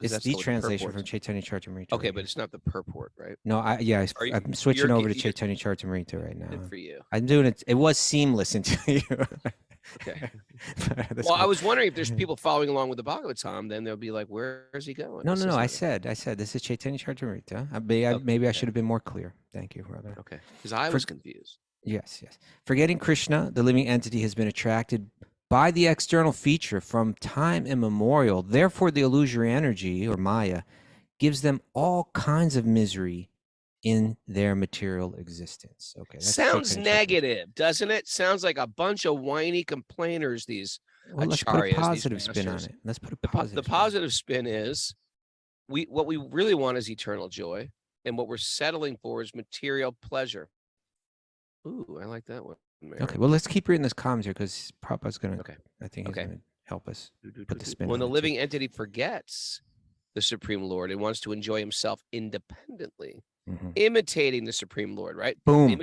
It's the translation from Chaitanya Charitamrita. Okay, but it's not the purport, right? No, I'm switching over to Chaitanya Charitamrita right now. Good for you. I'm doing it. It was seamless until you. Okay. Well, I was wondering if there's people following along with the Bhagavatam, then they'll be like, where is he going? No. I said this is Chaitanya Charitamrita. Maybe I should have been more clear. Thank you, brother. Okay, because I was confused. Yes. Forgetting Krishna, the living entity has been attracted by the external feature from time immemorial. Therefore, the illusory energy, or Maya, gives them all kinds of misery in their material existence. Okay. Sounds negative, doesn't it? Sounds like a bunch of whiny complainers, these let's put a positive spin on it. Let's put a positive The positive spin is what we really want is eternal joy, and what we're settling for is material pleasure. Ooh, I like that one. Mary. Okay, well, let's keep reading this commentary because Prabhupada's going to, I think he's going to help us put the spin on it. When the living entity forgets the Supreme Lord and wants to enjoy himself independently, imitating the Supreme Lord, right? Boom.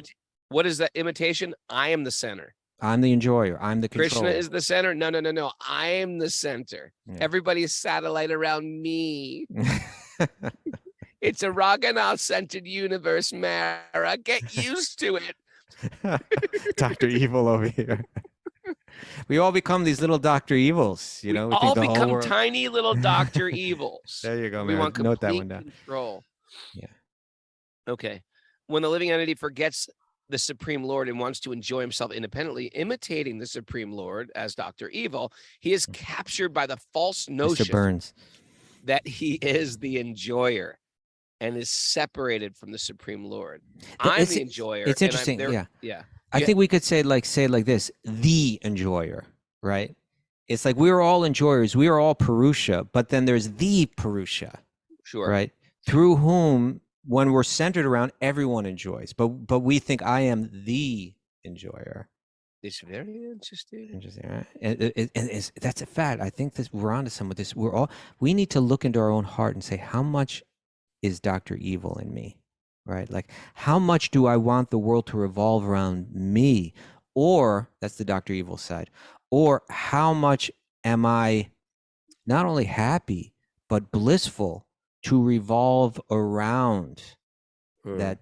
What is that imitation? I am the center. I'm the enjoyer. I'm the controller. Krishna is the center. No. I am the center. Yeah. Everybody is satellite around me. It's a Raghunath-centered universe, Mara. Get used to it. Dr. Evil over here. We all become these little Dr. Evils, you know. We all become tiny little Dr. Evils. There you go, man. We want Note that one down. Control. Yeah. Okay. When the living entity forgets the Supreme Lord and wants to enjoy himself independently, imitating the Supreme Lord as Dr. Evil, he is captured by the false notion Mr. Burns. that he is the enjoyer and is separated from the Supreme Lord. I'm the enjoyer. It's interesting. Yeah. I think we could say like this, the enjoyer, right? It's like we're all enjoyers. We are all Purusha, but then there's the Purusha. Sure. Right? Through whom, when we're centered around, everyone enjoys. But we think I am the enjoyer. It's very interesting. Interesting, right? And that's a fact. I think we're onto some of this. We need to look into our own heart and say, how much is Dr. Evil in me, right? Like, how much do I want the world to revolve around me? Or, that's the Dr. Evil side. Or how much am I not only happy, but blissful to revolve around that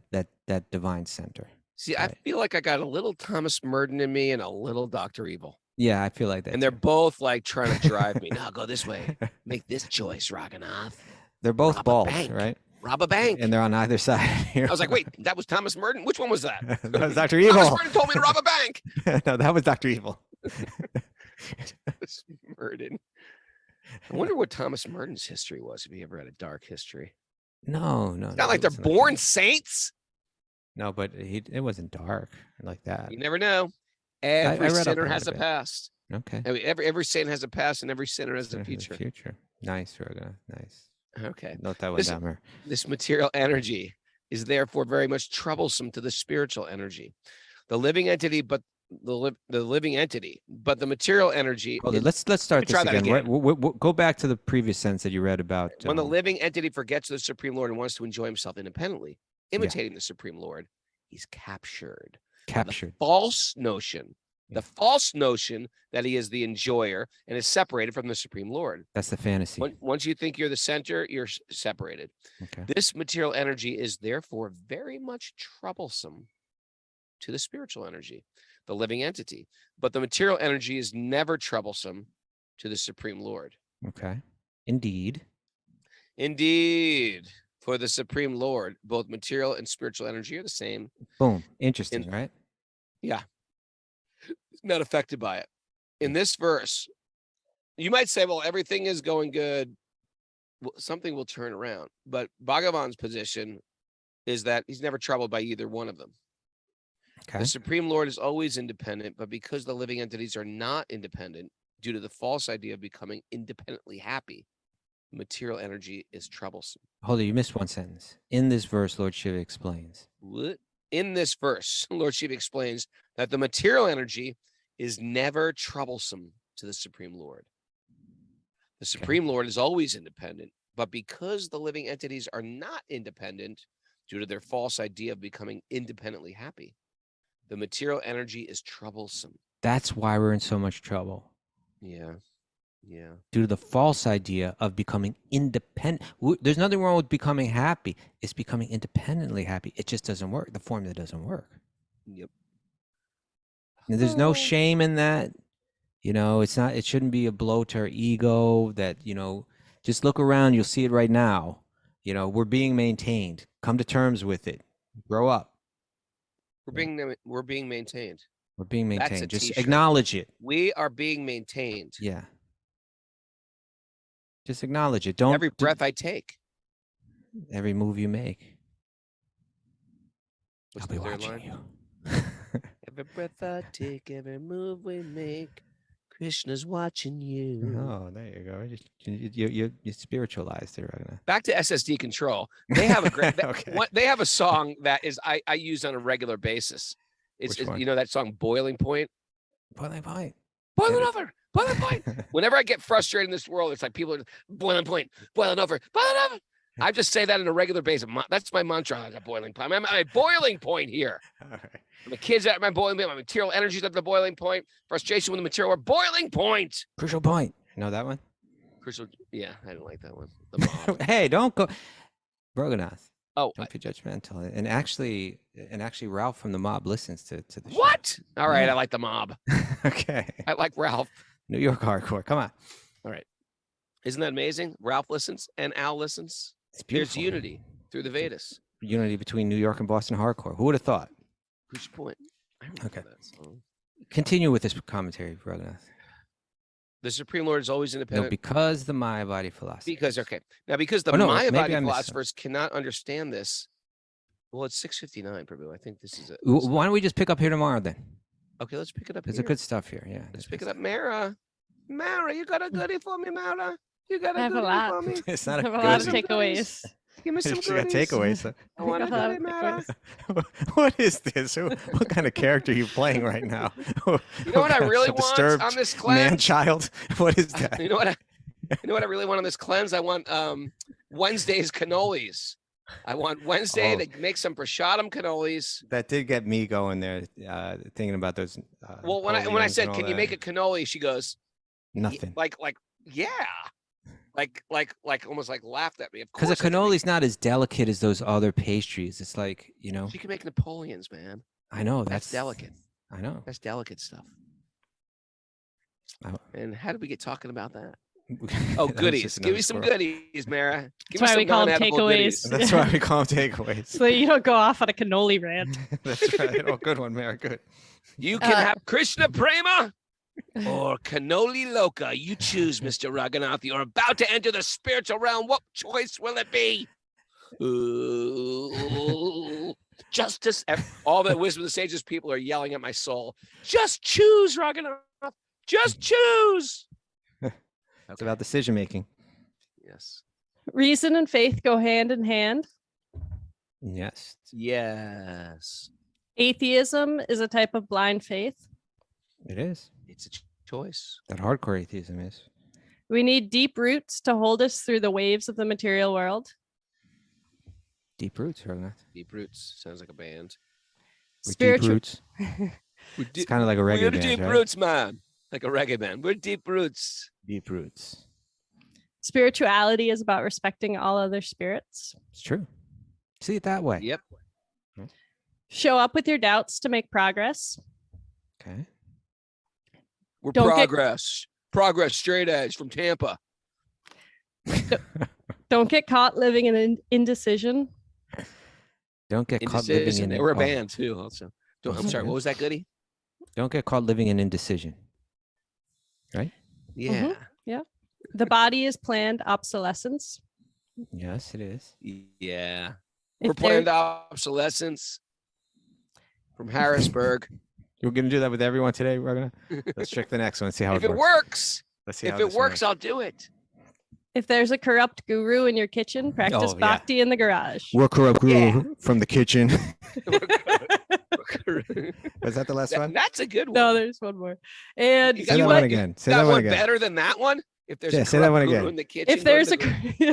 divine center? See, right? I feel like I got a little Thomas Merton in me and a little Dr. Evil. Yeah, I feel like that. And they're both like trying to drive me. No, go this way. Make this choice, Raghunath. They're both bald, right? Rob a bank. And they're on either side here. I was like, wait, that was Thomas Merton? Which one was that? That was Dr. Evil. Thomas Merton told me to rob a bank. No, that was Dr. Evil. Thomas Merton. I wonder what Thomas Merton's history was, if he ever had a dark history. No. It's not like they're born saints. No, but it wasn't dark like that. You never know. Every sinner has a past. Okay. I mean, every saint has a past and every sinner has a future. Nice, Raghu. Nice. Okay. Note that one down here. This material energy is therefore very much troublesome to the spiritual energy. The living entity, but the living entity, but the material energy. Hold on, let's start try this that again. again. We'll go back to the previous sentence that you read about. When the living entity forgets the Supreme Lord and wants to enjoy himself independently, imitating the Supreme Lord, he's captured. Captured. The false notion. The false notion that he is the enjoyer and is separated from the Supreme Lord. That's the fantasy. Once you think you're the center, you're separated. Okay. This material energy is therefore very much troublesome to the spiritual energy, the living entity. But the material energy is never troublesome to the Supreme Lord. Okay. Indeed. Indeed. For the Supreme Lord, both material and spiritual energy are the same. Boom. Interesting, right? Yeah. Not affected by it. In this verse, you might say, well, everything is going good. Well, something will turn around. But Bhagavan's position is that he's never troubled by either one of them. Okay. The Supreme Lord is always independent, but because the living entities are not independent due to the false idea of becoming independently happy, material energy is troublesome. Hold on, you missed one sentence. In this verse, Lord Shiva explains. What? In this verse, Lord Shiva explains that the material energy is never troublesome to the Supreme Lord. The Supreme Lord is always independent, but because the living entities are not independent due to their false idea of becoming independently happy, the material energy is troublesome. That's why we're in so much trouble. Yeah. Yeah. Due to the false idea of becoming independent. There's nothing wrong with becoming happy. It's becoming independently happy. It just doesn't work. The formula doesn't work. Yep. And there's no shame in that. You know, it shouldn't be a blow to our ego that, just look around. You'll see it right now. We're being maintained. Come to terms with it. Grow up. We're being maintained. We're being That's a maintained. Just t-shirt. acknowledge it. We are being maintained. Yeah. Just acknowledge it. Don't every breath I take. Every move you make. What's I'll be the third watching line? you. Every breath I take, every move we make, Krishna's watching you. Oh, there you go. You spiritualized it, right? Back to SSD Control. They have a great. Okay. They have a song that is I use on a regular basis. It's Which one? that song Boiling Point. Boiling Point. Boiling over. Boiling point. Whenever I get frustrated in this world, it's like people are boiling point, boiling over, boiling over. I just say that on a regular basis. That's my mantra. I'm at boiling point. I'm at my boiling point here. All right. My kids at my boiling point. My material energy is at the boiling point. Frustration with the material are boiling point. Crucial point. Know that one? Crucial. Yeah, I didn't like that one. The mob. Hey, don't go. Raghunath. Oh, Don't be judgmental. And actually, Ralph from the mob listens to the show. what? All right, Yeah. I like the mob. Okay. I like Ralph. New York hardcore. Come on. All right. Isn't that amazing? Ralph listens and Al listens. It's There's beautiful. unity through the Vedas. Unity between New York and Boston hardcore. Who would have thought? Crucial point. I remember Okay. that song. Continue with this commentary, Raghunath. The Supreme Lord is always No, independent. because the Mayavadi philosophy. Because the Oh, no, maybe I Mayavadi missed philosophers cannot understand this. Well, it's 6:59, Prabhu. I think this is it. Why don't we just pick up here tomorrow then? Okay, let's pick it up. There's here. a good stuff here. Yeah. Let's pick it up, Mara. Mara, you got a goodie for me, Mara. You got I a have a goodie lot. for me. It's I not have a a lot of goodie. takeaways. Give me some She got goodies. takeaways. I want a Got a lot goodie, of Mara. takeaways. What is this? What kind of character are you playing right now? You know what I really want Disturbed on this cleanse? man-child? What is that? You know what I really want on this cleanse? I want Wednesday's cannolis. I want Wednesday to make some prasadam cannolis. That did get me going there, thinking about those. Well, when I Napoleons said, and all "Can you that. make a cannoli?" She goes, Nothing. like, yeah, like almost like laughed at me. Of Because a course, I can make- cannoli's not as delicate as those other pastries. It's like, She can make Napoleons, man. I know That's delicate. I know. That's delicate stuff. I- And how did we get talking about that? That Oh, was goodies. just Give me another some squirrel. goodies, Mara. Give That's me why some we call 'em non-edible takeaways. goodies. That's why we call them takeaways. So you don't go off on a cannoli rant. That's right. Oh, good one, Mary. Good. You can have Krishna Prema or Cannoli Loca. You choose, Mr. Raghunath. You're about to enter the spiritual realm. What choice will it be? Ooh, justice. All the wisdom of the sages people are yelling at my soul. Just choose, Raghunath. Just choose. It's about decision making. Yes. Reason and faith go hand in hand. Yes. Yes. Atheism is a type of blind faith. It is. It's a choice. That hardcore atheism is. We need deep roots to hold us through the waves of the material world. Deep roots, or not? Deep Roots sounds like a band. We're Spiritual. Deep roots. It's kind of like a reggae We're the band, Deep right? Roots, man. Like a reggae band. We're Deep Roots. Deep roots. Spirituality is about respecting all other spirits. It's true. See it that way. Yep. Show up with your doubts to make progress. Okay. We're Don't get- Progress. Progress straight edge from Tampa. Don't get caught living in indecision. Don't get caught living Indecision. in They were a oh, band too. Also, I'm sorry. Yeah. What was that, Goody? Don't get caught living in indecision. Right? Yeah. The body is planned obsolescence. Yes, it is. Yeah. If We're there- planned obsolescence from Harrisburg. You're gonna do that with everyone today. We're gonna let's check the next one. See how If it it works. works, Let's see if how it this one works, I'll do it. If there's a corrupt guru in your kitchen, practice Oh, yeah. bhakti in the garage. We're corrupt guru Yeah. from the kitchen. Was that the last one? That's a good one. No, there's one more. And You Say got that one one again. Say Got that one one again. better than that one? If there's Yeah, a say that one corrupt guru again. in the kitchen, if there's go a to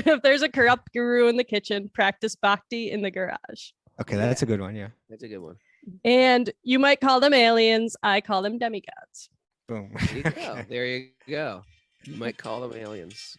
the- if there's a corrupt guru in the kitchen, practice bhakti in the garage. Okay, that's a good one. Yeah. That's a good one. And you might call them aliens. I call them demigods. Boom. There you go. There you go. You might call them aliens.